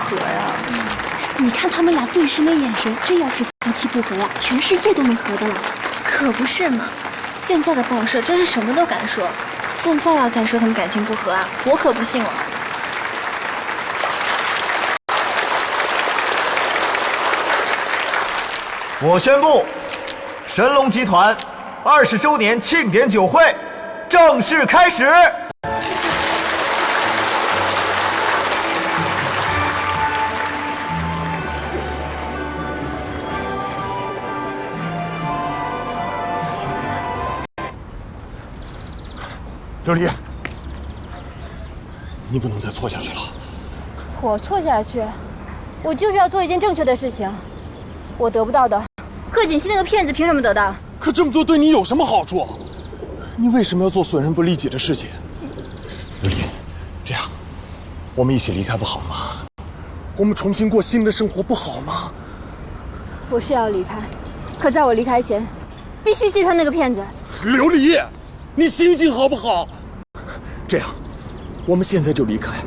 和呀。你看他们俩对视那眼神，这要是夫妻不和呀，全世界都没和的了。可不是嘛，现在的报社真是什么都敢说。现在要再说他们感情不和啊，我可不信了。我宣布，神龙集团20周年庆典酒会正式开始。刘丽，你不能再错下去了。我错下去，我就是要做一件正确的事情。我得不到的，贺锦熙那个骗子凭什么得到？可这么做对你有什么好处？你为什么要做损人不利己的事情？刘丽，这样，我们一起离开不好吗？我们重新过新的生活不好吗？我是要离开，可在我离开前，必须击穿那个骗子。刘丽，你醒醒好不好？这样，我们现在就离开，